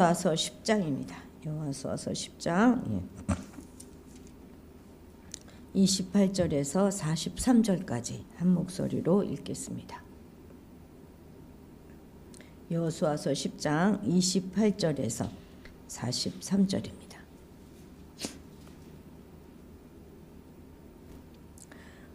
여호수아서 10장입니다. 여호수아서 10장 28절에서 43절까지 한 목소리로 읽겠습니다. 여호수아서 10장 28절에서 43절입니다.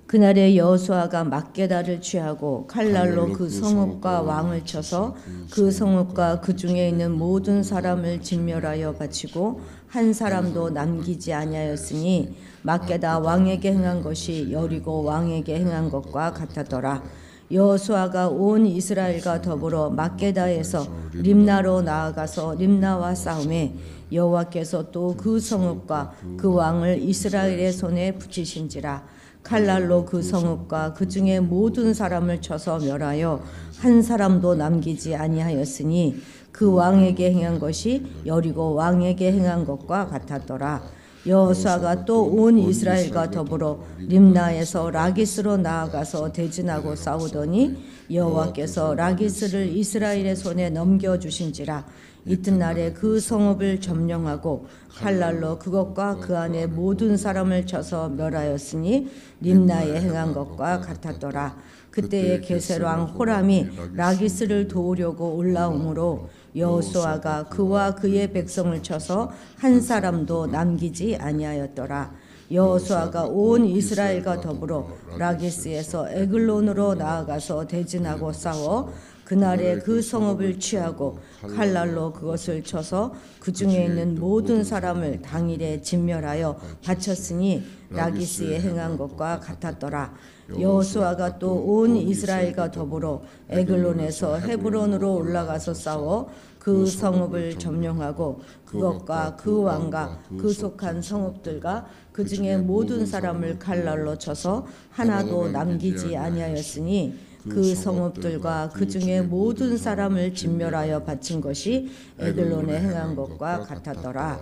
그날에 여호수아가 막게다를 취하고 칼날로 그 성읍과 왕을 쳐서 그 성읍과 그 중에 있는 모든 사람을 진멸하여 바치고 한 사람도 남기지 아니하였으니 막게다 왕에게 행한 것이 여리고 왕에게 행한 것과 같았더라. 여호수아가 온 이스라엘과 더불어 막게다에서 림나로 나아가서 림나와 싸우매 여호와께서 또 그 성읍과 그 왕을 이스라엘의 손에 붙이신지라. 칼날로 그 성읍과 그 중에 모든 사람을 쳐서 멸하여 한 사람도 남기지 아니하였으니 그 왕에게 행한 것이 여리고 왕에게 행한 것과 같았더라. 여호수아가 또 온 이스라엘과 더불어 림나에서 라기스로 나아가서 대진하고 싸우더니 여호와께서 라기스를 이스라엘의 손에 넘겨주신지라. 이튿날에 그 성읍을 점령하고 칼날로 그것과 그 안에 모든 사람을 쳐서 멸하였으니 림나에 행한 것과 같았더라. 그때에 게셀왕 호람이 라기스를 도우려고 올라오므로 여호수아가 그와 그의 백성을 쳐서 한 사람도 남기지 아니하였더라. 여호수아가 온 이스라엘과 더불어 라기스에서 에글론으로 나아가서 대진하고 싸워 그날에 그 성읍을 취하고 칼날로 그것을 쳐서 그 중에 있는 모든 사람을 당일에 진멸하여 바쳤으니 라기스에 행한 것과 같았더라. 여호수아가 또 온 이스라엘과 더불어 에글론에서 헤브론으로 올라가서 싸워 그 성읍을 점령하고 그것과 그 왕과 그 속한 성읍들과 그 중에 모든 사람을 칼날로 쳐서 하나도 남기지 아니하였으니 그 성읍들과 그 중에 모든 사람을 진멸하여 바친 것이 에글론에 행한 것과 같았더라.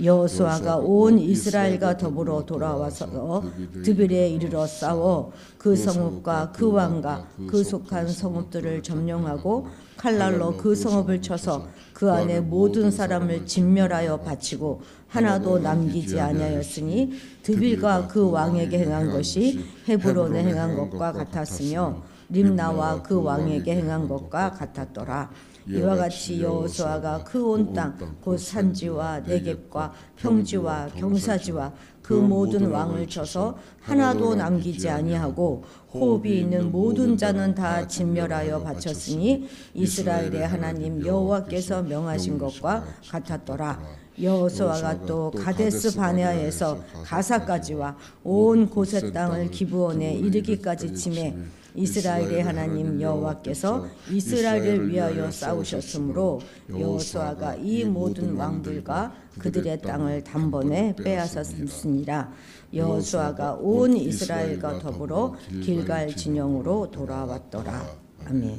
여호수아가 온 이스라엘과 더불어 돌아와서 드빌에 이르러 싸워 그 성읍과 그 왕과 그 속한 성읍들을 점령하고 칼날로 그 성읍을 쳐서 그 안에 모든 사람을 진멸하여 바치고 하나도 남기지 아니하였으니 드빌과 그 왕에게 행한 것이 헤브론에 행한 것과 같았으며 림나와 그 왕에게 행한 것과 같았더라. 이와 같이 여호수아가 그 온 땅 곧 산지와 네겝과 평지와 경사지와 그 모든 왕을 쳐서 하나도 남기지 아니하고 호흡이 있는 모든 자는 다 진멸하여 바쳤으니 이스라엘의 하나님 여호와께서 명하신 것과 같았더라. 여호수아가 또 가데스 바네아에서 가사까지와 온 고셋 땅을 기브온에 이르기까지 치매 이스라엘의 하나님 여호와께서 이스라엘을 위하여 싸우셨으므로 여호수아가 이 모든 왕들과 그들의 땅을 단번에 빼앗았으니라. 여호수아가 온 이스라엘과 더불어 길갈 진영으로 돌아왔더라. 아멘.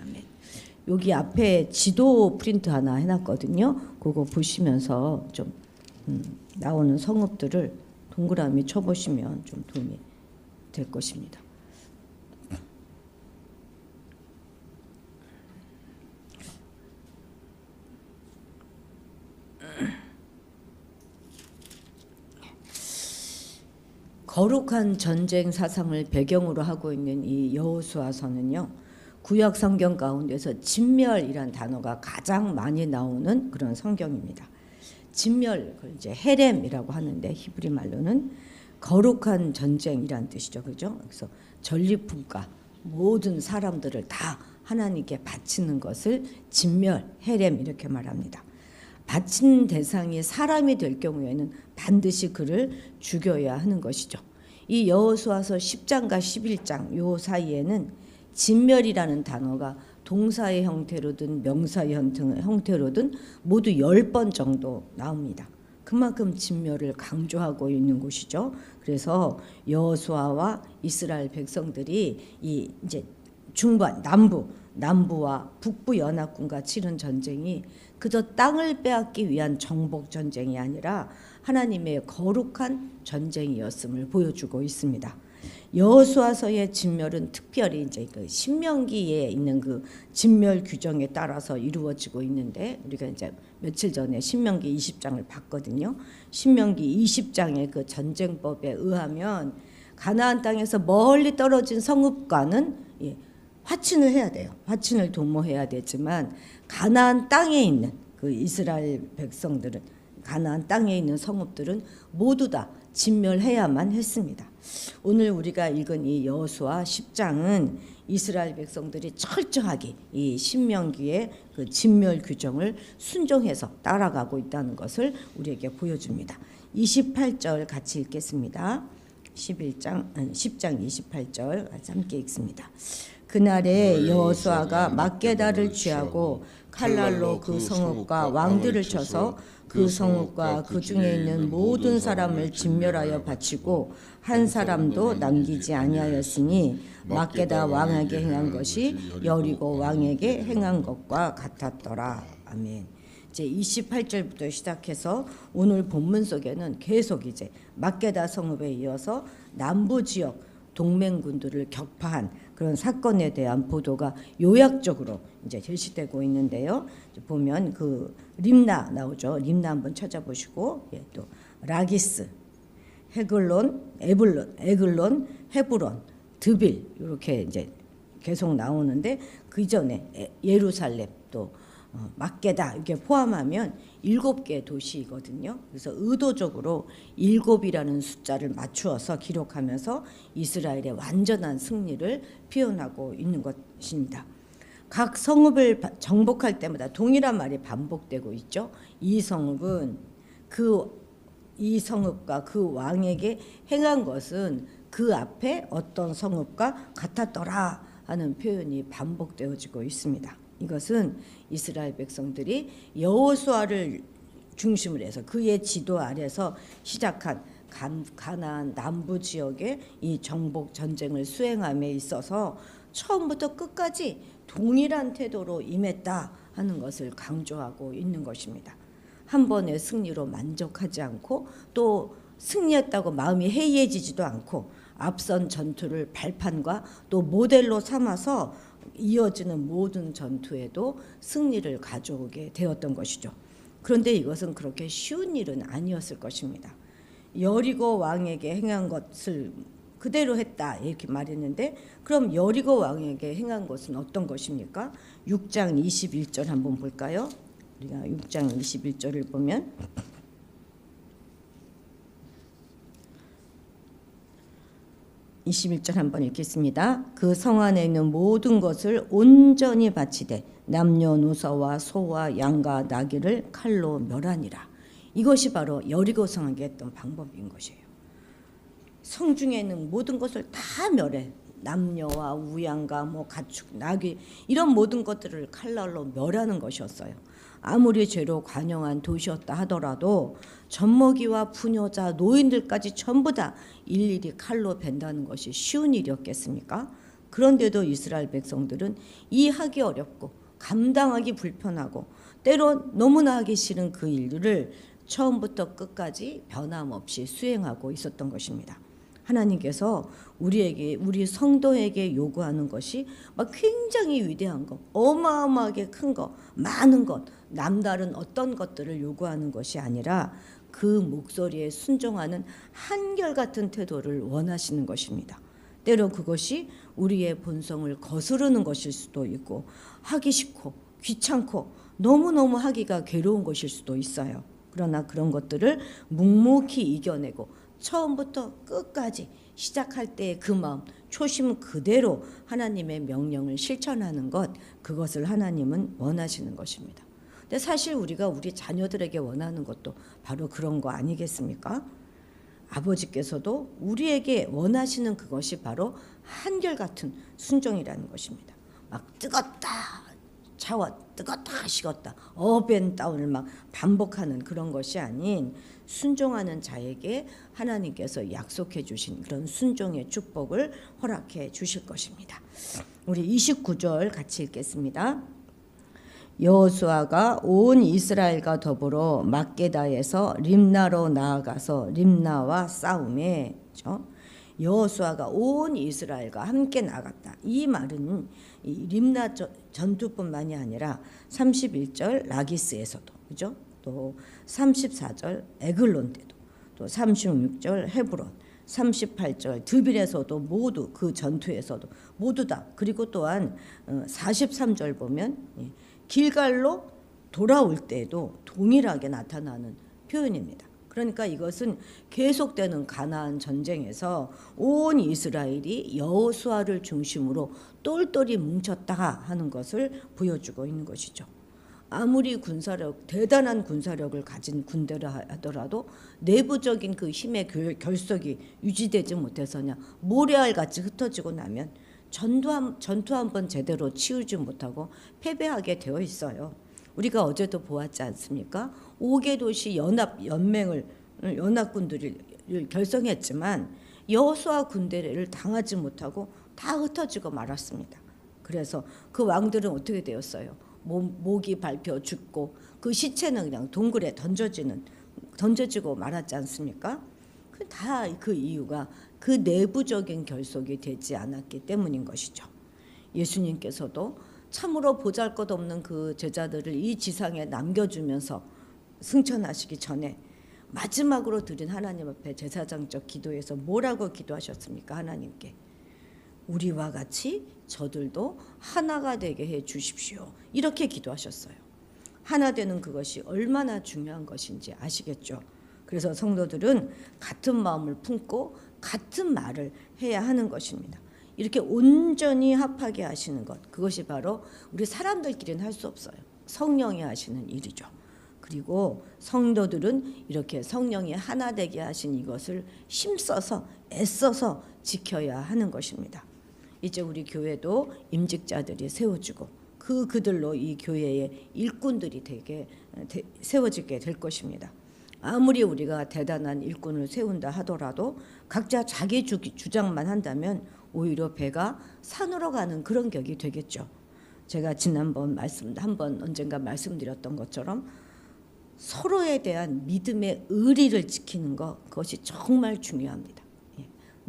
아멘. 여기 앞에 지도 프린트 하나 해놨거든요. 그거 보시면서 좀 나오는 성읍들을 동그라미 쳐보시면 좀 도움이 될 것입니다. 거룩한 전쟁 사상을 배경으로 하고 있는 이 여호수아서는요, 구약 성경 가운데서 진멸이란 단어가 가장 많이 나오는 그런 성경입니다. 진멸, 그걸 이제 헤렘이라고 하는데 히브리 말로는 거룩한 전쟁이란 뜻이죠, 그죠? 그래서 전리품과 모든 사람들을 다 하나님께 바치는 것을 진멸, 헤렘 이렇게 말합니다. 바친 대상이 사람이 될 경우에는 반드시 그를 죽여야 하는 것이죠. 이 여호수아서 10장과 11장 요 사이에는 진멸이라는 단어가 동사의 형태로든 명사의 형태로든 모두 10번 정도 나옵니다. 그만큼 진멸을 강조하고 있는 곳이죠. 그래서 여호수아와 이스라엘 백성들이 이 이제 중반 남부와 북부 연합군과 치른 전쟁이 그저 땅을 빼앗기 위한 정복 전쟁이 아니라 하나님의 거룩한 전쟁이었음을 보여주고 있습니다. 여호수아서의 진멸은 특별히 이제 그 신명기에 있는 그 진멸 규정에 따라서 이루어지고 있는데, 우리가 이제 며칠 전에 신명기 20장을 봤거든요. 신명기 20장의 그 전쟁법에 의하면 가나안 땅에서 멀리 떨어진 성읍과는 화친을 해야 돼요. 화친을 도모해야 되지만 가나안 땅에 있는 그 이스라엘 백성들은, 가나안 땅에 있는 성읍들은 모두 다 진멸해야만 했습니다. 오늘 우리가 읽은 이 여호수아 10장은 이스라엘 백성들이 철저하게 이 신명기의 그 진멸 규정을 순종해서 따라가고 있다는 것을 우리에게 보여줍니다. 28절 같이 읽겠습니다. 10장 28절 같이 함께 읽습니다. 그날에 여호수아가 막게다를 취하고 칼날로 그 성읍과 왕들을 쳐서 그 성읍과 그 중에 있는 모든 사람을 진멸하여 바치고 한 사람도 남기지 아니하였으니 막게다 왕에게 행한 것이 여리고 왕에게 행한 것과 같았더라. 아멘. 이제 28절부터 시작해서 오늘 본문 속에는 계속 이제 막게다 성읍에 이어서 남부 지역 동맹군들을 격파한 그런 사건에 대한 보도가 요약적으로 이제 제시되고 있는데요. 보면 그 림나 나오죠. 림나 한번 찾아보시고, 또 라기스, 에글론, 헤브론, 드빌 이렇게 이제 계속 나오는데, 그 전에 예루살렘 또 막게다 이렇게 포함하면 7개 도시이거든요. 그래서 의도적으로 7이라는 숫자를 맞추어서 기록하면서 이스라엘의 완전한 승리를 표현하고 있는 것입니다. 각 성읍을 정복할 때마다 동일한 말이 반복되고 있죠. 이 성읍은 이 성읍과 그 왕에게 행한 것은 그 앞에 어떤 성읍과 같았더라 하는 표현이 반복되어지고 있습니다. 이것은 이스라엘 백성들이 여호수아를 중심으로 해서 그의 지도 아래서 시작한 가나안 남부 지역의 이 정복 전쟁을 수행함에 있어서 처음부터 끝까지 동일한 태도로 임했다 하는 것을 강조하고 있는 것입니다. 한 번의 승리로 만족하지 않고 또 승리했다고 마음이 해이해지지도 않고 앞선 전투를 발판과 또 모델로 삼아서 이어지는 모든 전투에도 승리를 가져오게 되었던 것이죠. 그런데 이것은 그렇게 쉬운 일은 아니었을 것입니다. 여리고 왕에게 행한 것을 그대로 했다 이렇게 말했는데, 그럼 여리고 왕에게 행한 것은 어떤 것입니까? 6장 21절 한번 볼까요? 우리가 6장 21절을 보면 한번 읽겠습니다. 그 성 안에 있는 모든 것을 온전히 바치되 남녀노소와 소와 양과 나귀를 칼로 멸하니라. 이것이 바로 여리고 성에게 했던 방법인 것이에요. 성 중에 있는 모든 것을 다 멸해. 남녀와 우양과 가축, 나귀 이런 모든 것들을 칼날로 멸하는 것이었어요. 아무리 죄로 관영한 도시였다 하더라도 젖먹이와 부녀자, 노인들까지 전부 다 일일이 칼로 벤다는 것이 쉬운 일이었겠습니까? 그런데도 이스라엘 백성들은 이해하기 어렵고 감당하기 불편하고 때로 너무나 하기 싫은 그 일들을 처음부터 끝까지 변함없이 수행하고 있었던 것입니다. 하나님께서 우리 성도에게 요구하는 것이 굉장히 위대한 것, 어마어마하게 큰 것, 많은 것, 남다른 어떤 것들을 요구하는 것이 아니라 그 목소리에 순종하는 한결같은 태도를 원하시는 것입니다. 때로 그것이 우리의 본성을 거스르는 것일 수도 있고 하기 싫고 귀찮고 너무너무 하기가 괴로운 것일 수도 있어요. 그러나 그런 것들을 묵묵히 이겨내고 처음부터 끝까지 시작할 때의 그 마음, 초심 그대로 하나님의 명령을 실천하는 것, 그것을 하나님은 원하시는 것입니다. 근데 사실 우리가 우리 자녀들에게 원하는 것도 바로 그런 거 아니겠습니까? 아버지께서도 우리에게 원하시는 그것이 바로 한결같은 순종이라는 것입니다. 뜨겁다 차워, 뜨겁다 식었다, 업앤다운을 반복하는 그런 것이 아닌 순종하는 자에게 하나님께서 약속해 주신 그런 순종의 축복을 허락해 주실 것입니다. 우리 29절 같이 읽겠습니다. 여호수아가 온 이스라엘과 더불어 막게다에서 림나로 나아가서 림나와 싸우매, 여호수아가 온 이스라엘과 함께 나갔다. 이 말은 이 림나 전투뿐만이 아니라 31절 라기스에서도, 그죠? 또 34절 에글론 때도, 또 36절 헤브론, 38절 드빌에서도 모두 그 전투에서도 모두 다. 그리고 또한 43절 보면 길갈로 돌아올 때에도 동일하게 나타나는 표현입니다. 그러니까 이것은 계속되는 가나안 전쟁에서 온 이스라엘이 여호수아를 중심으로 똘똘이 뭉쳤다 하는 것을 보여주고 있는 것이죠. 아무리 대단한 군사력을 가진 군대라 하더라도 내부적인 그 힘의 결속이 유지되지 못해서냐 모래알 같이 흩어지고 나면 전투 한 번 제대로 치우지 못하고 패배하게 되어 있어요. 우리가 어제도 보았지 않습니까? 5개 도시 연합군들을 결성했지만 여호수아 군대를 당하지 못하고 다 흩어지고 말았습니다. 그래서 그 왕들은 어떻게 되었어요? 목이 밟혀 죽고 그 시체는 그냥 동굴에 던져지고 말았지 않습니까? 다 그 이유가 그 내부적인 결속이 되지 않았기 때문인 것이죠. 예수님께서도 참으로 보잘것없는 그 제자들을 이 지상에 남겨주면서 승천하시기 전에 마지막으로 드린 하나님 앞에 제사장적 기도에서 뭐라고 기도하셨습니까? 하나님께 우리와 같이 저들도 하나가 되게 해 주십시오. 이렇게 기도하셨어요. 하나 되는 그것이 얼마나 중요한 것인지 아시겠죠? 그래서 성도들은 같은 마음을 품고 같은 말을 해야 하는 것입니다. 이렇게 온전히 합하게 하시는 것, 그것이 바로 우리 사람들끼리는 할 수 없어요. 성령이 하시는 일이죠. 그리고 성도들은 이렇게 성령이 하나 되게 하신 이것을 힘써서 애써서 지켜야 하는 것입니다. 이제 우리 교회도 임직자들이 세워지고 그들로 이 교회의 일꾼들이 세워지게 될 것입니다. 아무리 우리가 대단한 일꾼을 세운다 하더라도 각자 자기 주장만 한다면 오히려 배가 산으로 가는 그런 격이 되겠죠. 제가 지난번 언젠가 말씀드렸던 것처럼 서로에 대한 믿음의 의리를 지키는 것, 그것이 정말 중요합니다.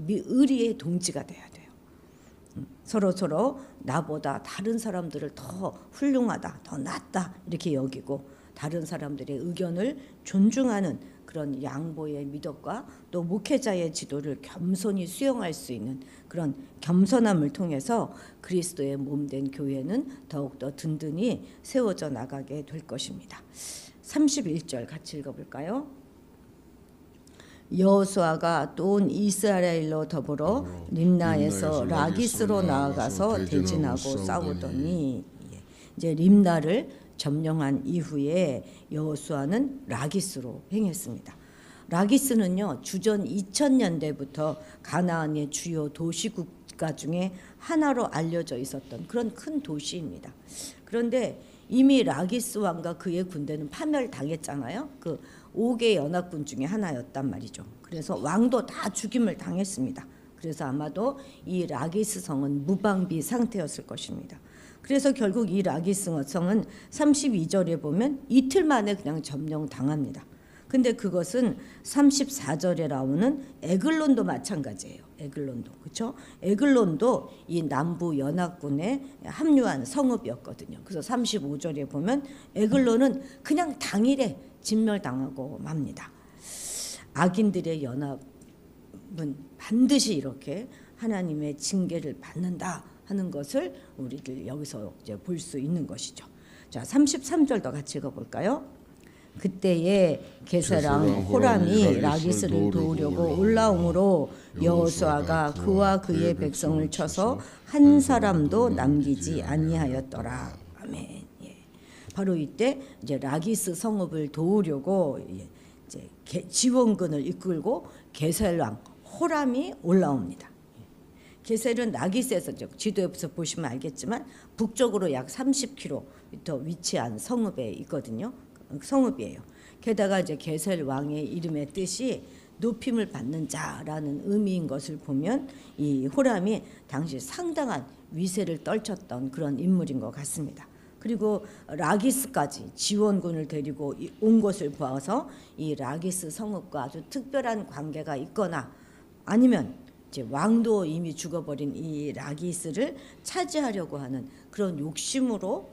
의리의 동지가 돼야 돼요. 서로 나보다 다른 사람들을 더 훌륭하다, 더 낫다 이렇게 여기고 다른 사람들의 의견을 존중하는 그런 양보의 미덕과 또 목회자의 지도를 겸손히 수용할 수 있는 그런 겸손함을 통해서 그리스도의 몸된 교회는 더욱더 든든히 세워져 나가게 될 것입니다. 31절 같이 읽어볼까요? 여호수아가 또 온 이스라엘로 더불어 림나에서 라기스로 나아가서 대진하고 싸우더니 이제 림나를 점령한 이후에 여호수아는 라기스로 행했습니다. 라기스는요 주전 2000년대부터 가나안의 주요 도시국가 중에 하나로 알려져 있었던 그런 큰 도시입니다. 그런데 이미 라기스 왕과 그의 군대는 파멸당했잖아요. 그 5개 연합군 중에 하나였단 말이죠. 그래서 왕도 다 죽임을 당했습니다. 그래서 아마도 이 라기스 성은 무방비 상태였을 것입니다. 그래서 결국 이 라기스 성은 32절에 보면 이틀 만에 그냥 점령당합니다. 근데 그것은 34절에 나오는 에글론도 마찬가지예요. 에글론도, 그렇죠? 에글론도 이 남부 연합군에 합류한 성읍이었거든요. 그래서 35절에 보면 에글론은 그냥 당일에 진멸당하고 맙니다. 악인들의 연합은 반드시 이렇게 하나님의 징계를 받는다 하는 것을 우리들 여기서 이제 볼 수 있는 것이죠. 자, 33절도 같이 읽어볼까요? 그때에 게세랑 호람이 라기스를 도우려고 올라오므로 여호수아가 그와 그의 백성을 쳐서 한 사람도 남기지 아니하였더라. 아멘. 예. 바로 이때 이제 라기스 성읍을 도우려고 이제 지원군을 이끌고 게셀왕 호람이 올라옵니다. 게셀은 라기스에서 지도에서 보시면 알겠지만 북쪽으로 약 30km 위치한 성읍에 있거든요. 성읍이에요. 게다가 이제 게셀 왕의 이름의 뜻이 높임을 받는 자라는 의미인 것을 보면 이 호람이 당시 상당한 위세를 떨쳤던 그런 인물인 것 같습니다. 그리고 라기스까지 지원군을 데리고 온 것을 보아서 이 라기스 성읍과 아주 특별한 관계가 있거나 아니면 이제 왕도 이미 죽어버린 이 라기스를 차지하려고 하는 그런 욕심으로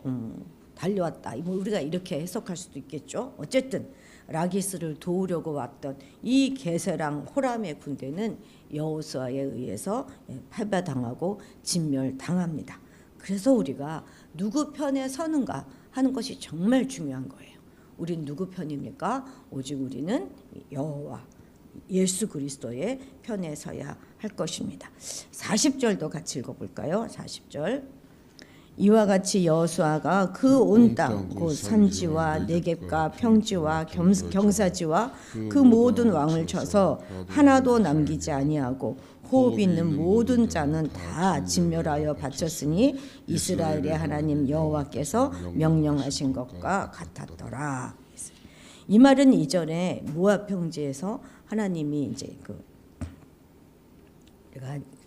달려왔다. 뭐 우리가 이렇게 해석할 수도 있겠죠. 어쨌든 라기스를 도우려고 왔던 이 게세랑 호람의 군대는 여호수아에 의해서 패배당하고 진멸당합니다. 그래서 우리가 누구 편에 서는가 하는 것이 정말 중요한 거예요. 우린 누구 편입니까? 오직 우리는 여호와 예수 그리스도의 편에 서야 할 것입니다. 40절도 같이 읽어볼까요? 40절. 이와 같이 여호수아가 그 온 땅 곧 산지와 네겝과 평지와 경사지와 그 모든 왕을 쳐서 하나도 남기지 아니하고 호흡 있는 모든 자는 다 진멸하여 바쳤으니 이스라엘의 하나님 여호와께서 명령하신 것과 같았더라. 이 말은 이전에 모압 평지에서 하나님이 이제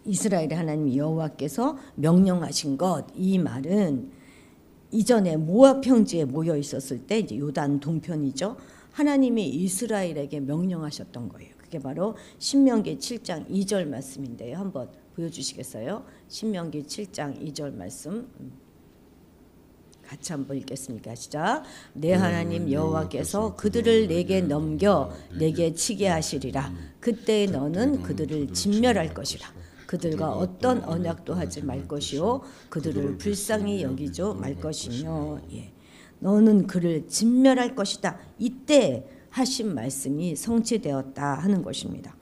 이스라엘의 하나님 여호와께서 명령하신 것, 이 말은 이전에 모압 평지에 모여 있었을 때 이제 요단 동편이죠. 하나님이 이스라엘에게 명령하셨던 거예요. 그게 바로 신명기 7장 2절 말씀인데요. 한번 보여주시겠어요? 신명기 7장 2절 말씀. 같이 한번 읽겠습니다. 시작. 내 하나님 여호와께서 그들을 내게 넘겨 내게 치게 하시리라. 그때 너는 그들을 진멸할 것이라. 그들과 어떤 언약도 하지 말 것이요 그들을 불쌍히 여기죠 말 것이며 너는 그를 진멸할 것이다. 이때 하신 말씀이 성취되었다 하는 것입니다.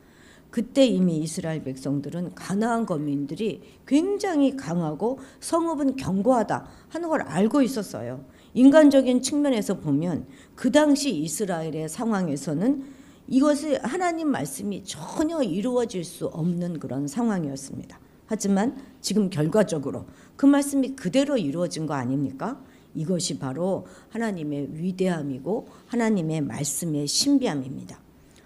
그때 이미 이스라엘 백성들은 가나안 거민들이 굉장히 강하고 성읍은 견고하다 하는 걸 알고 있었어요. 인간적인 측면에서 보면 그 당시 이스라엘의 상황에서는 이것이 하나님 말씀이 전혀 이루어질 수 없는 그런 상황이었습니다. 하지만 지금 결과적으로 그 말씀이 그대로 이루어진 거 아닙니까? 이것이 바로 하나님의 위대함이고 하나님의 말씀의 신비함입니다.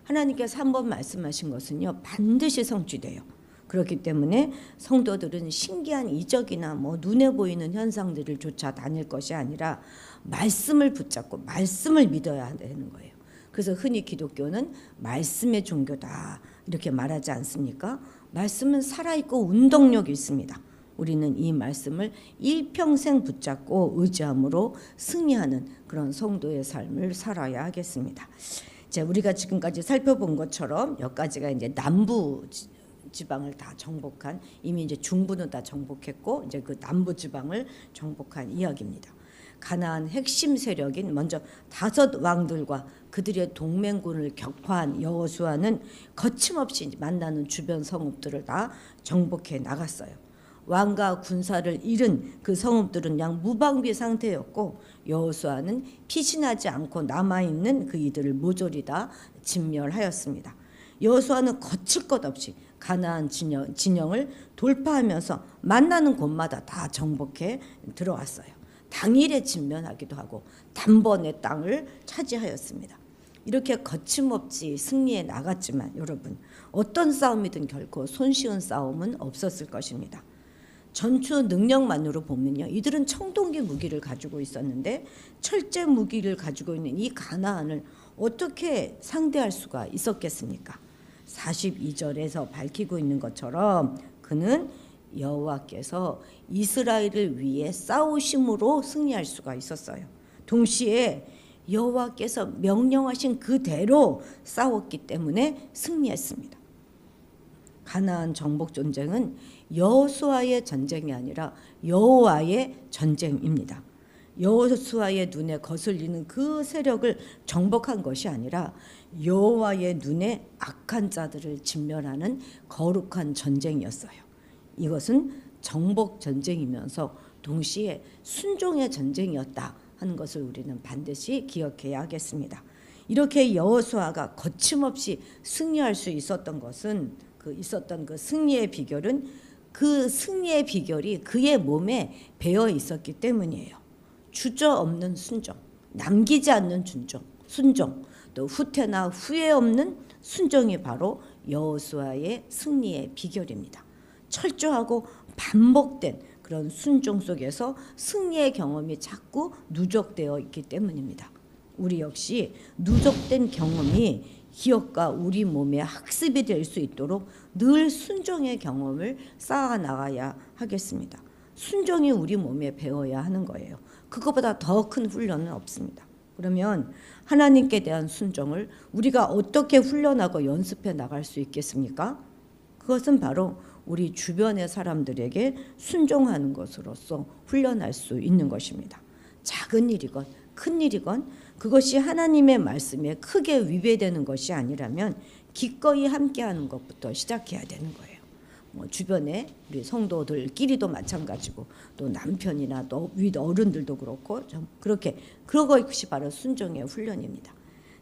하나님께서 한번 말씀하신 것은요 반드시 성취돼요. 그렇기 때문에 성도들은 신기한 이적이나 뭐 눈에 보이는 현상들을 쫓아 다닐 것이 아니라 말씀을 붙잡고 말씀을 믿어야 되는 거예요. 그래서 흔히 기독교는 말씀의 종교다 이렇게 말하지 않습니까? 말씀은 살아있고 운동력이 있습니다. 우리는 이 말씀을 일평생 붙잡고 의지함으로 승리하는 그런 성도의 삶을 살아야 하겠습니다. 자, 우리가 지금까지 살펴본 것처럼 여기까지가 이제 남부 지방을 다 정복한, 이미 이제 중부는 다 정복했고 이제 그 남부 지방을 정복한 이야기입니다. 가나안 핵심 세력인 먼저 5 왕들과 그들의 동맹군을 격파한 여호수아는 거침없이 만나는 주변 성읍들을 다 정복해 나갔어요. 왕과 군사를 잃은 그 성읍들은 그냥 무방비 상태였고 여호수아는 피신하지 않고 남아있는 그 이들을 모조리 다 진멸하였습니다. 여호수아는 거칠 것 없이 가나안 진영을 돌파하면서 만나는 곳마다 다 정복해 들어왔어요. 당일에 진멸하기도 하고 단번에 땅을 차지하였습니다. 이렇게 거침없이 승리해 나갔지만 여러분 어떤 싸움이든 결코 손쉬운 싸움은 없었을 것입니다. 전투 능력만으로 보면요, 이들은 청동기 무기를 가지고 있었는데 철제 무기를 가지고 있는 이 가나안을 어떻게 상대할 수가 있었겠습니까? 42절에서 밝히고 있는 것처럼 그는 여호와께서 이스라엘을 위해 싸우심으로 승리할 수가 있었어요. 동시에 여호와께서 명령하신 그대로 싸웠기 때문에 승리했습니다. 가나안 정복 전쟁은 여호수아의 전쟁이 아니라 여호와의 전쟁입니다. 여호수아의 눈에 거슬리는 그 세력을 정복한 것이 아니라 여호와의 눈에 악한 자들을 진멸하는 거룩한 전쟁이었어요. 이것은 정복 전쟁이면서 동시에 순종의 전쟁이었다 하는 것을 우리는 반드시 기억해야 하겠습니다. 이렇게 여호수아가 거침없이 승리할 수 있었던 것은 있었던 그 승리의 비결은 그 승리의 비결이 그의 몸에 배어 있었기 때문이에요. 주저없는 순종, 남기지 않는 순종, 또 후퇴나 후회 없는 순종이 바로 여호수아의 승리의 비결입니다. 철저하고 반복된 그런 순종 속에서 승리의 경험이 자꾸 누적되어 있기 때문입니다. 우리 역시 누적된 경험이 기억과 우리 몸에 학습이 될 수 있도록 늘 순종의 경험을 쌓아 나가야 하겠습니다. 순종이 우리 몸에 배워야 하는 거예요. 그것보다 더 큰 훈련은 없습니다. 그러면 하나님께 대한 순종을 우리가 어떻게 훈련하고 연습해 나갈 수 있겠습니까? 그것은 바로 우리 주변의 사람들에게 순종하는 것으로서 훈련할 수 있는 것입니다. 작은 일이건 큰 일이건 그것이 하나님의 말씀에 크게 위배되는 것이 아니라면 기꺼이 함께하는 것부터 시작해야 되는 거예요. 주변에 우리 성도들끼리도 마찬가지고 또 남편이나 또 윗 어른들도 그렇고 좀 그렇게 그런 것이 바로 순종의 훈련입니다.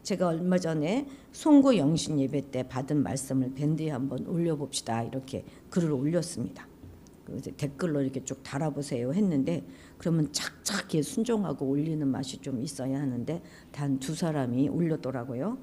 제가 얼마 전에 송구 영신 예배 때 받은 말씀을 밴드에 한번 올려봅시다 이렇게 글을 올렸습니다. 댓글로 이렇게 쭉 달아보세요 했는데 그러면 착착 순종하고 올리는 맛이 좀 있어야 하는데 단 2사람이 올렸더라고요.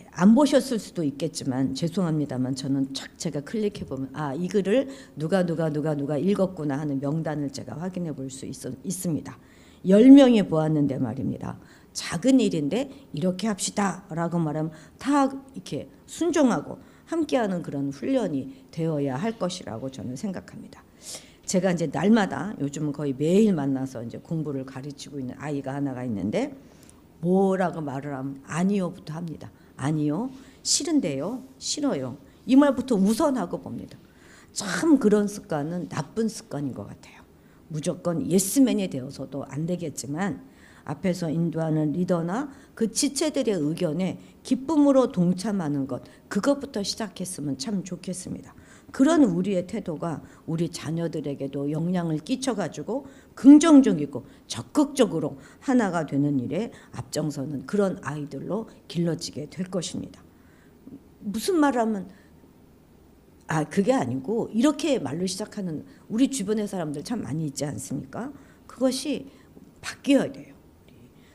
안 보셨을 수도 있겠지만 죄송합니다만 저는 착 제가 클릭해 보면 이 글을 누가 읽었구나 하는 명단을 제가 확인해 볼 수 있습니다. 10명이 보았는데 말입니다. 작은 일인데 이렇게 합시다 라고 말하면 다 이렇게 순종하고 함께하는 그런 훈련이 되어야 할 것이라고 저는 생각합니다. 제가 이제 날마다 요즘은 거의 매일 만나서 이제 공부를 가르치고 있는 아이가 하나가 있는데 뭐라고 말을 하면 아니요부터 합니다. 아니요, 싫은데요, 싫어요. 이 말부터 우선하고 봅니다. 참 그런 습관은 나쁜 습관인 것 같아요. 무조건 예스맨이 되어서도 안 되겠지만 앞에서 인도하는 리더나 그 지체들의 의견에 기쁨으로 동참하는 것, 그것부터 시작했으면 참 좋겠습니다. 그런 우리의 태도가 우리 자녀들에게도 영향을 끼쳐가지고 긍정적이고 적극적으로 하나가 되는 일에 앞장서는 그런 아이들로 길러지게 될 것입니다. 무슨 말하면 그게 아니고 이렇게 말로 시작하는 우리 주변의 사람들 참 많이 있지 않습니까? 그것이 바뀌어야 돼요.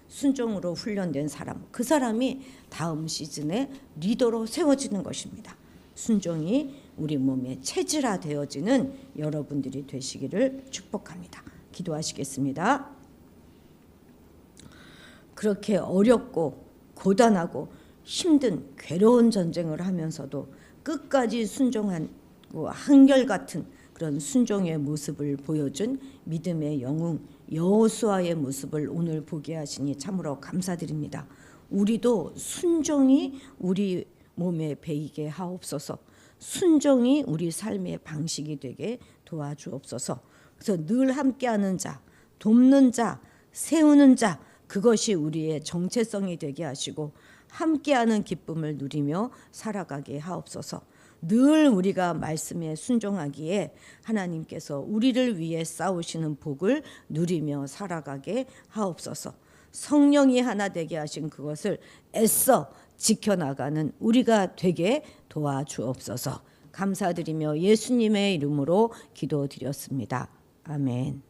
순종으로 훈련된 사람, 그 사람이 다음 시즌에 리더로 세워지는 것입니다. 순종이 우리 몸에 체질화되어지는 여러분들이 되시기를 축복합니다. 기도하시겠습니다. 그렇게 어렵고 고단하고 힘든 괴로운 전쟁을 하면서도 끝까지 순종하고 한결같은 그런 순종의 모습을 보여준 믿음의 영웅 여호수아의 모습을 오늘 보게 하시니 참으로 감사드립니다. 우리도 순종이 우리 몸에 배이게 하옵소서. 순종이 우리 삶의 방식이 되게 도와주옵소서. 그래서 늘 함께하는 자, 돕는 자, 세우는 자, 그것이 우리의 정체성이 되게 하시고 함께하는 기쁨을 누리며 살아가게 하옵소서. 늘 우리가 말씀에 순종하기에 하나님께서 우리를 위해 싸우시는 복을 누리며 살아가게 하옵소서. 성령이 하나 되게 하신 그것을 애써 지켜나가는 우리가 되게 도와주옵소서. 감사드리며 예수님의 이름으로 기도드렸습니다. 아멘.